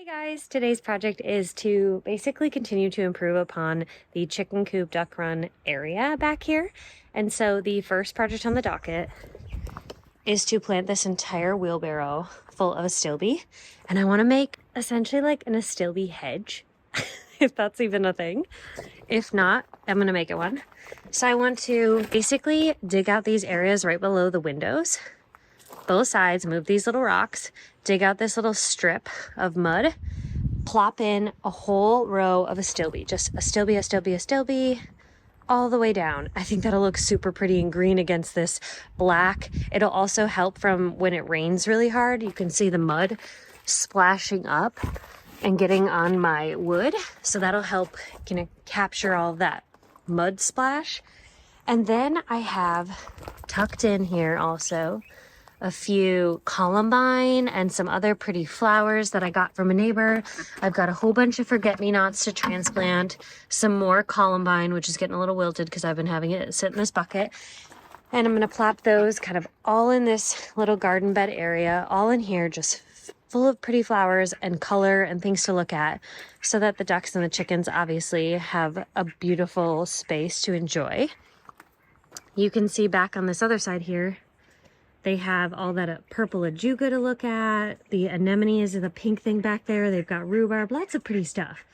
Hey guys, today's project is to basically continue to improve upon the chicken coop duck run area back here. And so the first project on the docket is to plant this entire wheelbarrow full of Astilbe. And I want to make essentially like an Astilbe hedge, if that's even a thing. If not, I'm going to make it one. So I want to basically dig out these areas right below the windows, both sides, move these little rocks, dig out this little strip of mud, plop in a whole row of Astilbe, just Astilbe, Astilbe, Astilbe, all the way down. I think that'll look super pretty and green against this black. It'll also help from when it rains really hard. You can see the mud splashing up and getting on my wood. So that'll help capture all of that mud splash. And then I have tucked in here also a few columbine and some other pretty flowers that I got from a neighbor. I've got a whole bunch of forget-me-nots to transplant, some more columbine, which is getting a little wilted because I've been having it sit in this bucket. And I'm gonna plop those kind of all in this little garden bed area, all in here, just full of pretty flowers and color and things to look at, so that the ducks and the chickens obviously have a beautiful space to enjoy. You can see back on this other side here, they have all that purple ajuga to look at. The anemone is the pink thing back there. They've got rhubarb, lots of pretty stuff.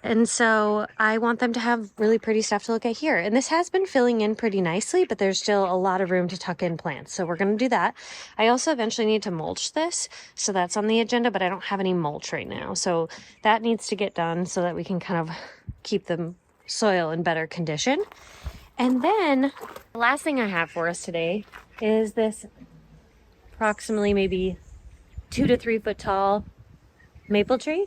And so I want them to have really pretty stuff to look at here. And this has been filling in pretty nicely, but there's still a lot of room to tuck in plants. So we're going to do that. I also eventually need to mulch this. So that's on the agenda, but I don't have any mulch right now. So that needs to get done so that we can kind of keep the soil in better condition. And then the last thing I have for us today is this approximately maybe 2 to 3 foot tall maple tree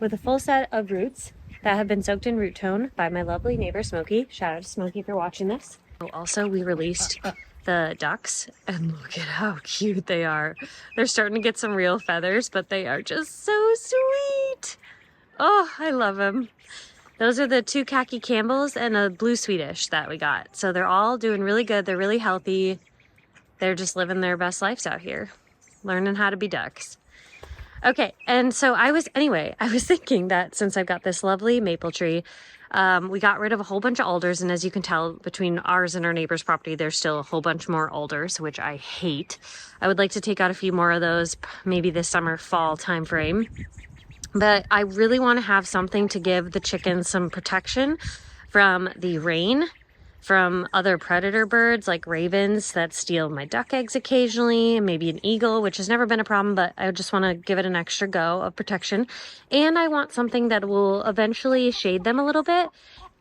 with a full set of roots that have been soaked in root tone by my lovely neighbor Smokey. Shout out to Smokey for watching this. Also, we released the ducks, and look at how cute they are. They're starting to get some real feathers, but they are just so sweet. Oh, I love them. Those are the 2 khaki Campbells and a blue Swedish that we got. So they're all doing really good. They're really healthy. They're just living their best lives out here, learning how to be ducks. Okay, and so I was thinking that since I've got this lovely maple tree, we got rid of a whole bunch of alders, and as you can tell, between ours and our neighbor's property, there's still a whole bunch more alders, which I hate. I would like to take out a few more of those, maybe this summer, fall time frame. But I really want to have something to give the chickens some protection from the rain, from other predator birds like ravens that steal my duck eggs occasionally, maybe an eagle, which has never been a problem, but I just want to give it an extra go of protection. And I want something that will eventually shade them a little bit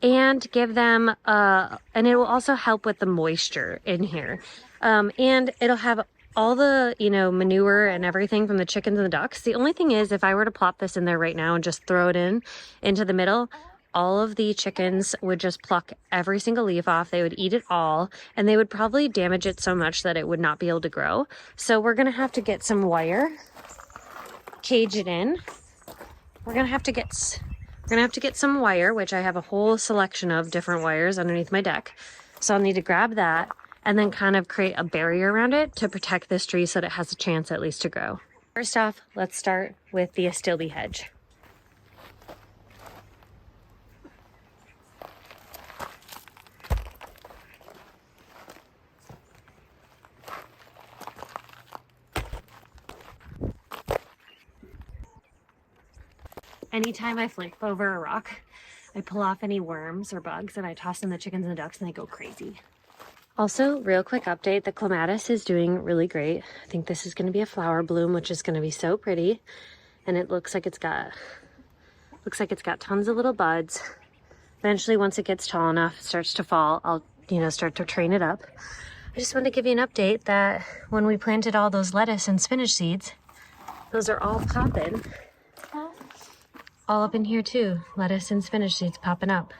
and give them, and it will also help with the moisture in here. And it'll have all the, manure and everything from the chickens and the ducks. The only thing is, if I were to plop this in there right now and just throw it into the middle, all of the chickens would just pluck every single leaf off. They would eat it all, and they would probably damage it so much that it would not be able to grow. So we're gonna have to get some wire, cage it in. We're gonna have to get some wire, which I have a whole selection of different wires underneath my deck. So I'll need to grab that and then kind of create a barrier around it to protect this tree so that it has a chance at least to grow. First off, let's start with the Astilbe hedge. Anytime I flip over a rock, I pull off any worms or bugs and I toss in the chickens and the ducks and they go crazy. Also, real quick update, the clematis is doing really great. I think this is going to be a flower bloom, which is going to be so pretty. And it looks like it's got tons of little buds. Eventually, once it gets tall enough, it starts to fall, I'll, start to train it up. I just wanted to give you an update that when we planted all those lettuce and spinach seeds, those are all popping. All up in here too, lettuce and spinach seeds popping up.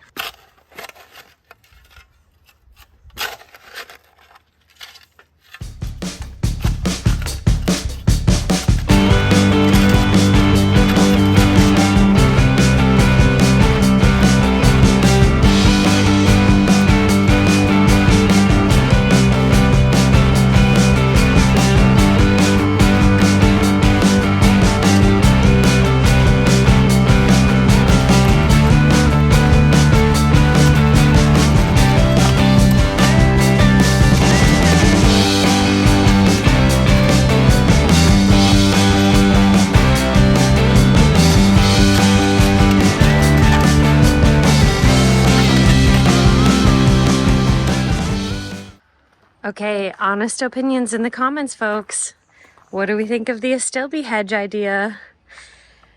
Okay, honest opinions in the comments, folks. What do we think of the Astilbe hedge idea?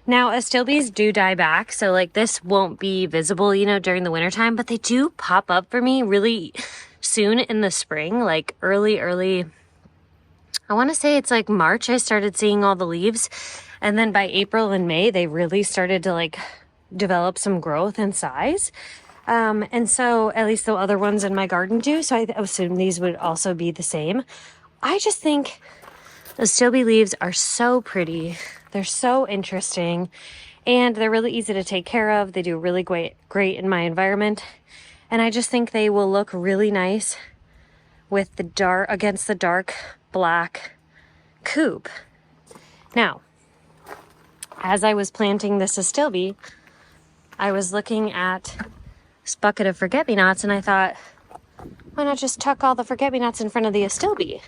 Now, Astilbes do die back, so like this won't be visible, you know, during the wintertime, but they do pop up for me really soon in the spring, like early, I want to say it's like March, I started seeing all the leaves. And then by April and May, they really started to like develop some growth and size. And so at least the other ones in my garden do. So I assume these would also be the same. I just think the Astilbe leaves are so pretty. They're so interesting and they're really easy to take care of. They do really great in my environment. And I just think they will look really nice with the against the dark black coop. Now, as I was planting this Astilbe, I was looking at this bucket of forget-me-nots and I thought, why not just tuck all the forget-me-nots in front of the Astilbe?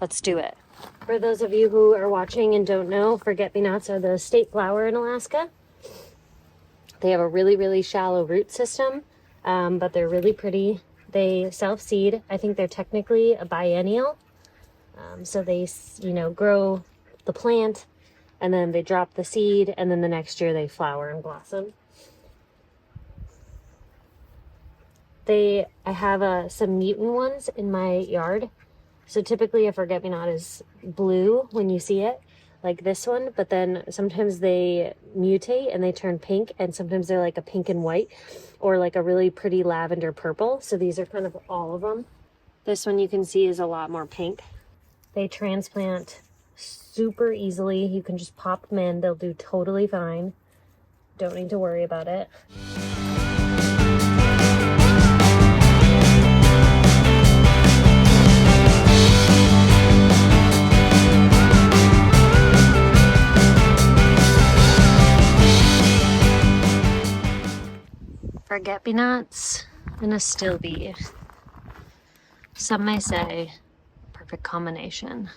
Let's do it. For those of you who are watching and don't know, forget-me-nots are the state flower in Alaska. They have a really shallow root system, but they're really pretty. They self-seed. I think they're technically a biennial. So they, you know, grow the plant and then they drop the seed and then the next year they flower and blossom. I have some mutant ones in my yard. So typically a forget-me-not is blue when you see it, like this one, but then sometimes they mutate and they turn pink, and sometimes they're like a pink and white or like a really pretty lavender purple. So these are kind of all of them. This one you can see is a lot more pink. They transplant super easily. You can just pop them in. They'll do totally fine. Don't need to worry about it. Forget-me-nots and Astilbe. Some may say, perfect combination.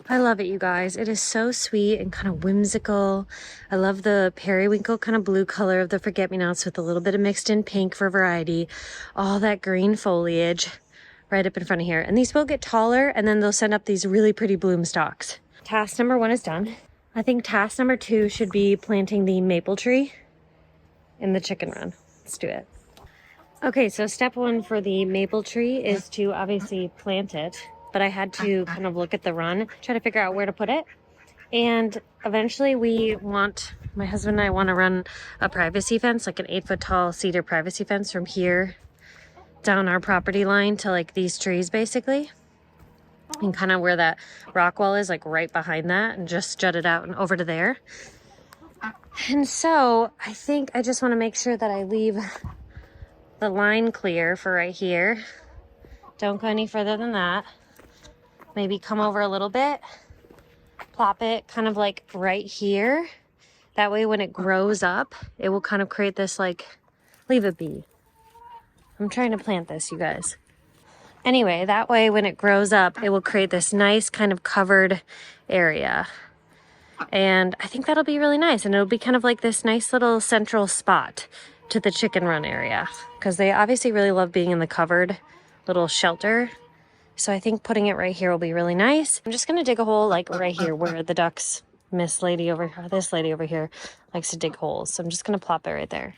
I love it, you guys. It is so sweet and kind of whimsical. I love the periwinkle kind of blue color of the forget-me-nots with a little bit of mixed in pink for variety. All that green foliage right up in front of here. And these will get taller and then they'll send up these really pretty bloom stalks. Task number 1 is done. I think task number 2 should be planting the maple tree in the chicken run. Let's do it. Okay, so step 1 for the maple tree is to obviously plant it, but I had to kind of look at the run, try to figure out where to put it. And eventually my husband and I want to run a privacy fence, like an 8-foot tall cedar privacy fence from here down our property line to like these trees basically. And kind of where that rock wall is, like right behind that, and just jut it out and over to there. And so I think I just want to make sure that I leave the line clear for right here. Don't go any further than that. Maybe come over a little bit, plop it kind of like right here. That way when it grows up, it will kind of create this like, leave it be. I'm trying to plant this, you guys. Anyway, that way when it grows up, it will create this nice kind of covered area. And I think that'll be really nice. And it'll be kind of like this nice little central spot to the chicken run area. Because they obviously really love being in the covered little shelter. So I think putting it right here will be really nice. I'm just going to dig a hole like right here where the ducks, this lady over here likes to dig holes. So I'm just going to plop it right there.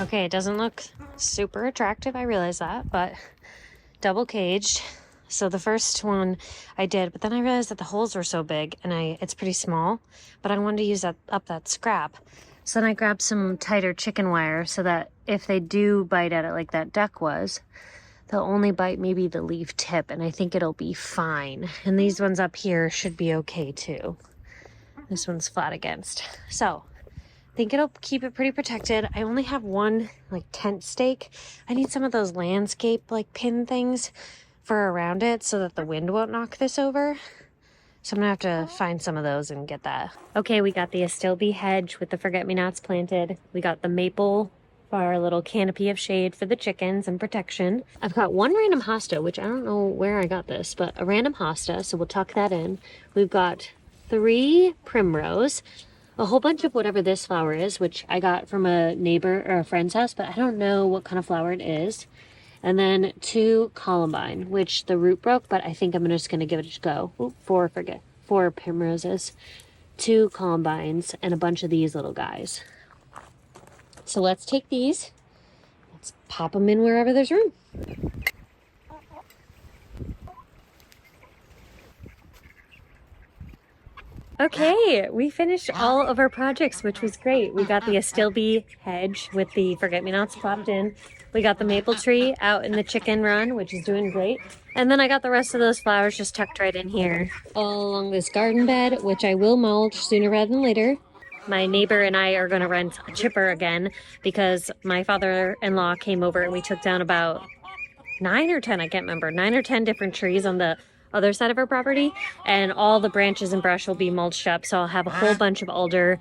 Okay, it doesn't look super attractive, I realize that, but double caged. So the first one I did, but then I realized that the holes were so big and it's pretty small, but I wanted to use up that scrap. So then I grabbed some tighter chicken wire so that if they do bite at it like that duck was, they'll only bite maybe the leaf tip, and I think it'll be fine. And these ones up here should be okay too. This one's flat against. So I think it'll keep it pretty protected. I only have one like tent stake. I need some of those landscape like pin things for around it so that the wind won't knock this over. So I'm gonna have to find some of those and get that. Okay, we got the Astilbe hedge with the forget-me-nots planted. We got the maple for our little canopy of shade for the chickens and protection. I've got one random hosta, which I don't know where I got this, but a random hosta, so we'll tuck that in. We've got 3 primrose, a whole bunch of whatever this flower is, which I got from a neighbor or a friend's house, but I don't know what kind of flower it is. And then 2 columbine, which the root broke, but I think I'm just going to give it a go. Ooh, 4 primroses, 2 columbines, and a bunch of these little guys. So let's take these. Let's pop them in wherever there's room. Okay, we finished all of our projects, which was great. We got the Astilbe hedge with the forget-me-nots popped in. We got the maple tree out in the chicken run, which is doing great. And then I got the rest of those flowers just tucked right in here, all along this garden bed, which I will mulch sooner rather than later. My neighbor and I are going to rent a chipper again because my father-in-law came over and we took down about 9 or 10, I can't remember, 9 or 10 different trees on the other side of our property, and all the branches and brush will be mulched up, so I'll have a whole bunch of alder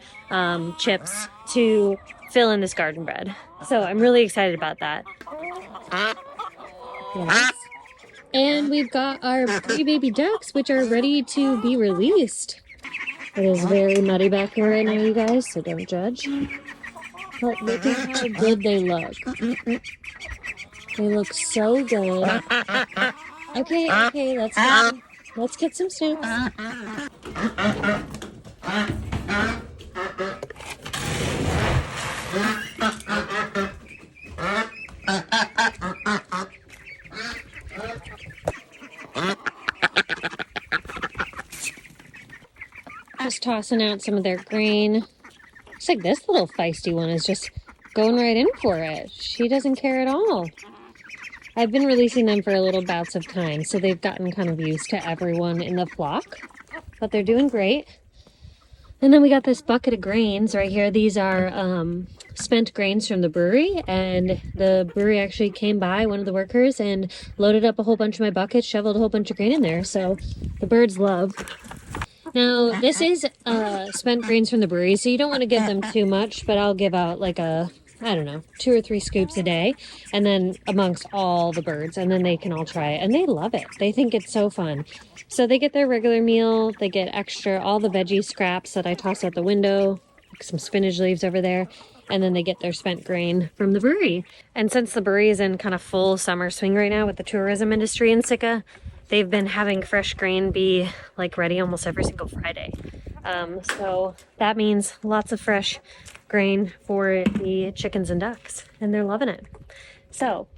chips to fill in this garden bed. So I'm really excited about that. Yes. And we've got our pretty baby ducks, which are ready to be released. It is very muddy back here right now, you guys, so don't judge. But look at how good they look. They look so good. Okay, let's get some snoops. Just tossing out some of their grain. Looks like this little feisty one is just going right in for it. She doesn't care at all. I've been releasing them for little bouts of time, so they've gotten kind of used to everyone in the flock, but they're doing great. And then we got this bucket of grains right here. These are spent grains from the brewery, and the brewery actually came by, one of the workers, and loaded up a whole bunch of my buckets, shoveled a whole bunch of grain in there, so the birds love. Now, this is spent grains from the brewery, so you don't want to give them too much, but I'll give out like I don't know, 2 or 3 scoops a day, and then amongst all the birds, and then they can all try it, and they love it. They think it's so fun. So they get their regular meal, they get extra, all the veggie scraps that I toss out the window, like some spinach leaves over there, and then they get their spent grain from the brewery. And since the brewery is in kind of full summer swing right now with the tourism industry in Sitka, they've been having fresh grain be like ready almost every single Friday. So that means lots of fresh grain for the chickens and ducks, and they're loving it. So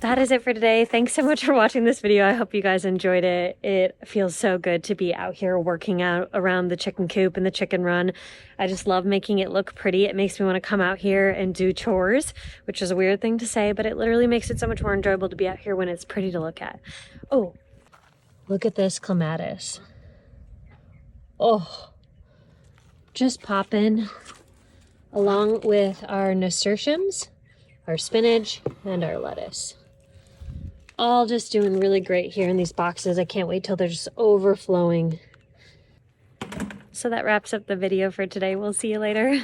that is it for today. Thanks so much for watching this video. I hope you guys enjoyed it. It feels so good to be out here working out around the chicken coop and the chicken run. I just love making it look pretty. It makes me want to come out here and do chores, which is a weird thing to say, but it literally makes it so much more enjoyable to be out here when it's pretty to look at. Oh, look at this clematis. Oh, just popping, along with our nasturtiums, our spinach, and our lettuce. All just doing really great here in these boxes. I can't wait till they're just overflowing. So that wraps up the video for today. We'll see you later.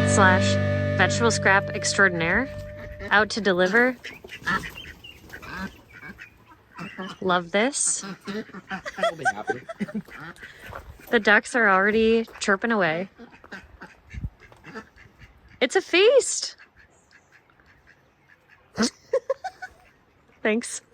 Slash vegetable scrap extraordinaire, out to deliver. Love this. I'll be happy. The ducks are already chirping away. It's a feast. Thanks.